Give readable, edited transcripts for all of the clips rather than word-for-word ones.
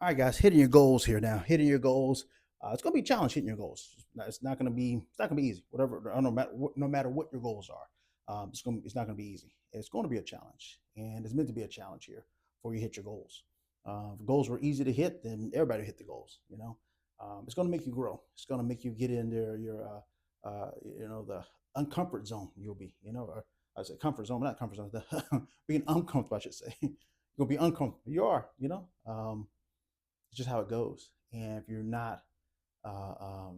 All right, guys, hitting your goals here now. Hitting your goals. It's going to be a challenge hitting your goals. It's not going to be. It's not going to be easy. Whatever. No matter what your goals are, it's not going to be easy. It's going to be a challenge, and it's meant to be a challenge here before you hit your goals. If goals were easy to hit, then everybody hit the goals. It's going to make you grow. It's going to make you get in there. The uncomfort zone. You'll be. Or I say comfort zone, but not comfort zone. Being uncomfortable, I should say. You'll be uncomfortable. You are. It's just how it goes. And if you're not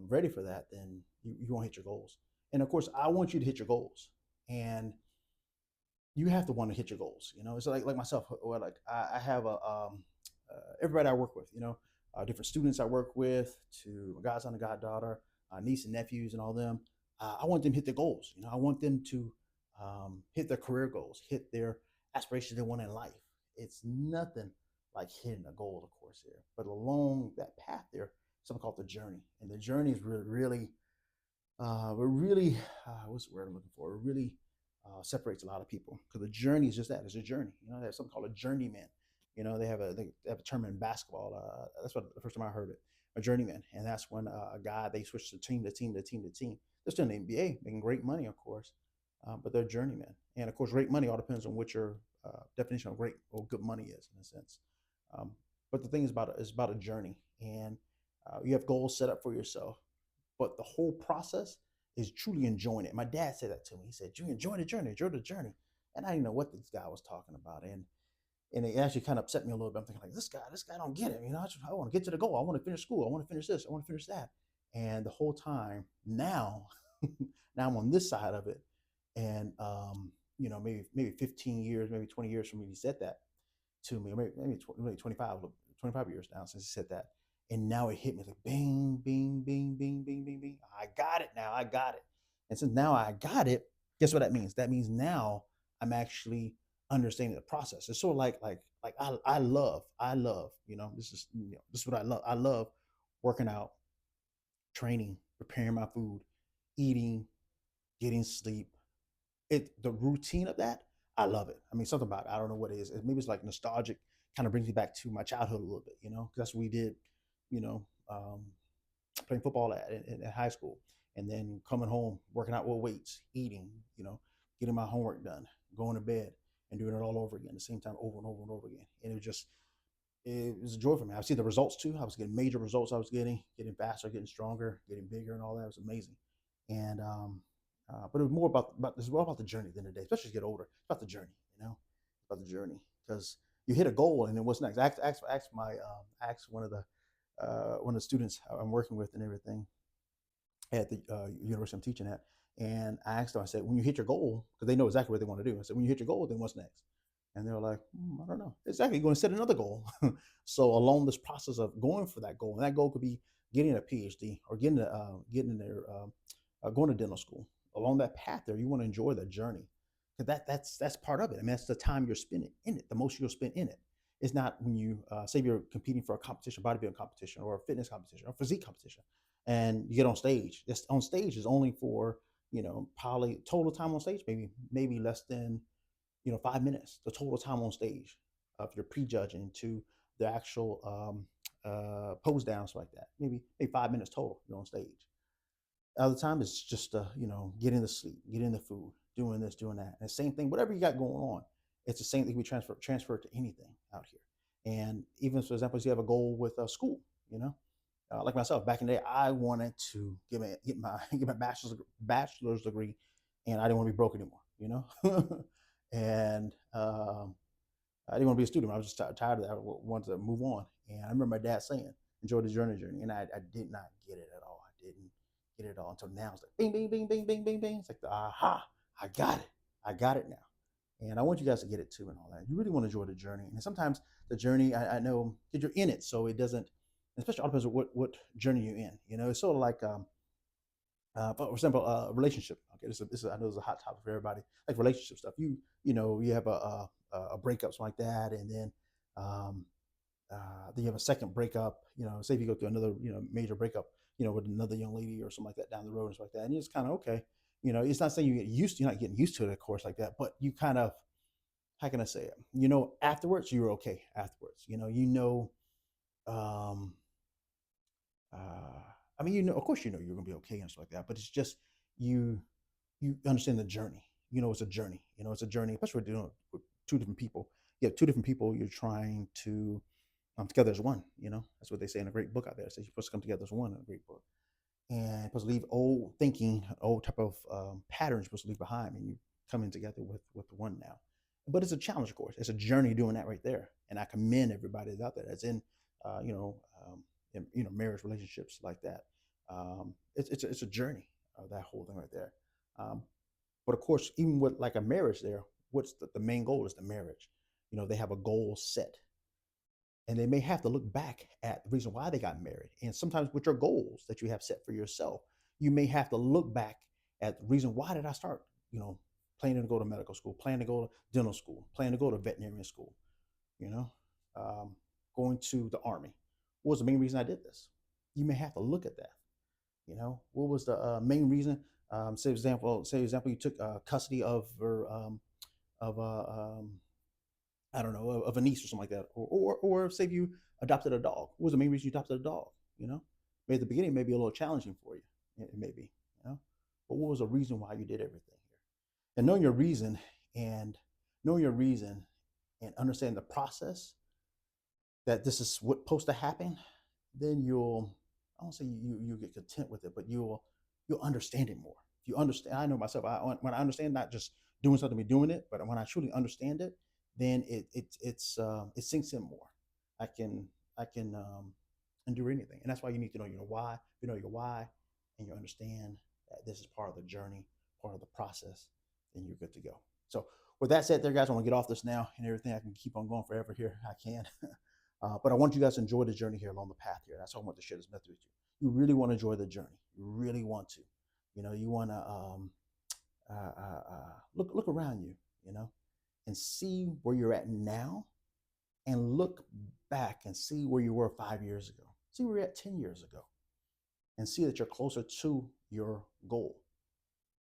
ready for that, then you won't hit your goals. And of course, I want you to hit your goals, and you have to want to hit your goals. It's like myself, or like I have everybody I work with. Different students I work with, to my godson and goddaughter, niece and nephews, and all them. I want them to hit their goals. I want them to hit their career goals, hit their aspirations they want in life. It's nothing like hitting a goal, of course, here. But along that path there, something called the journey. And the journey is we're really, what's the word I'm looking for? It really separates a lot of people because the journey is just that. It's a journey. They have something called a journeyman. They have a term in basketball. That's what the first time I heard it, a journeyman. And that's when a guy, they switch to team to team to team to team. They're still in the NBA, making great money, of course, but they're journeymen. And of course, great money all depends on what your definition of great or good money is, in a sense. Um, but the thing is about it is about a journey, and you have goals set up for yourself. But the whole process is truly enjoying it. My dad said that to me. He said, "You enjoy the journey, enjoy the journey." And I didn't know what this guy was talking about, and it actually kind of upset me a little bit. I'm thinking like, this guy don't get it. I want to get to the goal. I want to finish school. I want to finish this. I want to finish that. And the whole time now, now I'm on this side of it, and maybe 15 years, maybe 20 years from when he said that to me, maybe 25 years now since he said that. And now it hit me like bing, bing, bing, bing, bing, bing, bing. I got it now. I got it. And since now I got it, guess what that means? That means now I'm actually understanding the process. It's sort of like I love, this is what I love. I love working out, training, preparing my food, eating, getting sleep, the routine of that, I love it. I mean, something about it, I don't know what it is. Maybe it's like nostalgic, kind of brings me back to my childhood a little bit, because that's what we did, you know, um, playing football at high school, and then coming home, working out with weights, eating, getting my homework done, going to bed, and doing it all over again, at the same time, over and over and over again. And it was a joy for me. I see the results too. I was getting major results. I was getting faster, getting stronger, getting bigger, and all that. It was amazing. And but it was more about it's more about the journey than the day, especially as you get older. It's about the journey, it's about the journey, because you hit a goal and then what's next? Ask one of the students I'm working with and everything at the university I'm teaching at, and I asked them. I said, when you hit your goal, because they know exactly what they want to do. I said, when you hit your goal, then what's next? And they were like, I don't know. Exactly, you're going to set another goal. So along this process of going for that goal, and that goal could be getting a PhD or getting there, going to dental school. Along that path, there, you want to enjoy that journey, because that's part of it. I mean, that's the time you're spending in it, the most you'll spend in it. It's not when you say you're competing for a competition, bodybuilding competition, or a fitness competition, or physique competition, and you get on stage. This on stage is only for probably total time on stage, maybe less than 5 minutes. The total time on stage of your prejudging to the actual pose downs like that, maybe 5 minutes total. You're on stage. Other time it's just getting the sleep, getting the food, doing this, doing that. And the same thing, whatever you got going on, it's the same thing we transfer it to anything out here. And even for example, if you have a goal with school, you know, like myself back in the day, I wanted to get my bachelor's degree, and I didn't want to be broke anymore, and I didn't want to be a student. I was just tired of that. I wanted to move on. And I remember my dad saying, "Enjoy the journey," and I did not get it at all. I didn't get it at all until now. It's like bing, bing, bing, bing, bing, bing, bing. It's like the aha, I got it. I got it now. And I want you guys to get it too and all that. You really want to enjoy the journey. And sometimes the journey, I know, because you're in it, so it doesn't, especially all depends on what journey you're in. It's sort of like, for example, relationship. Okay, I know this is a hot topic for everybody, like relationship stuff. You have a breakup, something like that, and um, then you have a second breakup. Say if you go through another major breakup, with another young lady or something like that down the road and stuff like that, and it's kind of okay. It's not saying you're not getting used to it, of course, like that, but you kind of, how can I say it? Afterwards, you're okay. Afterwards, um, uh, I mean, you know, of course, you know you're gonna be okay and stuff like that, but it's just you you understand the journey. You know, it's a journey. You know, it's a journey, especially with, with two different people. You have two different people you're trying to together as one. You know, that's what they say in a great book out there. It says you're supposed to come together as one in a great book, and supposed to leave old thinking, old type of patterns supposed to leave behind, and you coming together with one now. But it's a challenge, of course. It's a journey doing that right there, and I commend everybody that's out there that's in, uh, you know, marriage relationships like that. It's a journey, that whole thing right there. Um, but of course, even with like a marriage, there, what's the main goal is the marriage. You know, they have a goal set, and they may have to look back at the reason why they got married. And sometimes with your goals that you have set for yourself, you may have to look back at the reason why did I start, you know, planning to go to medical school, planning to go to dental school, planning to go to veterinarian school, you know, um, going to the army. What was the main reason I did this? You may have to look at that. You know, what was the main reason? Say example, you took custody of I don't know, of a niece or something like that, or say if you adopted a dog. What was the main reason you adopted a dog? You know, maybe at the beginning, maybe a little challenging for you. It may be, you know, but what was the reason why you did everything here? And and knowing your reason, and understand the process that this is what's supposed to happen, then you'll, I don't say you get content with it, but you'll understand it more. If you understand, I know myself. When I understand, not just doing something, be doing it, but when I truly understand it, then it sinks in more. I can I can endure anything, and that's why you need to know your why. If you know your why, and you understand that this is part of the journey, part of the process, then you're good to go. So with that said, there, guys, I want to get off this now and everything. I can keep on going forever here. I can. But I want you guys to enjoy the journey here along the path here. That's all I want to share this message with you. You really want to enjoy the journey. You really want to. You know, you want to look around you. You know, and see where you're at now, and look back and see where you were 5 years ago. See where you're at 10 years ago, and see that you're closer to your goal.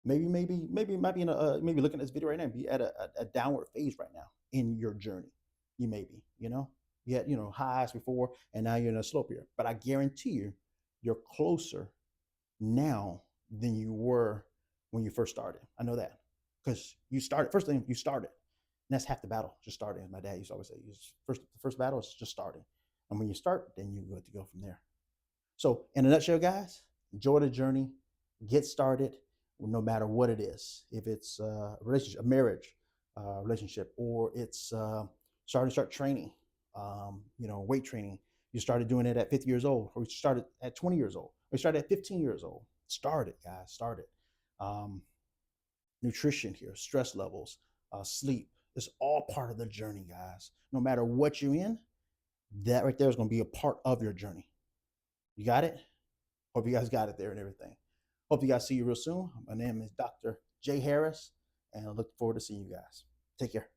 Maybe you might be in maybe looking at this video right now and be at a downward phase right now in your journey. You may be, you know, you had, you know, highs before, and now you're in a slope here. But I guarantee you, you're closer now than you were when you first started. I know that because you started. First thing, you started, and that's half the battle. Just starting. My dad used to always say, the first battle is just starting, and when you start, then you're good to go from there. So, in a nutshell, guys, enjoy the journey, get started, no matter what it is. If it's a relationship, a marriage relationship, or it's start training, you know, weight training. You started doing it at 50 years old, or you started at 20 years old, or you started at 15 years old. Start it, guys. Start it. Um, Nutrition here, stress levels, sleep. It's all part of the journey, guys. No matter what you're in, that right there is going to be a part of your journey. You got it? Hope you guys got it there and everything. Hope you guys see you real soon. My name is Dr. Jay Harris, and I look forward to seeing you guys. Take care.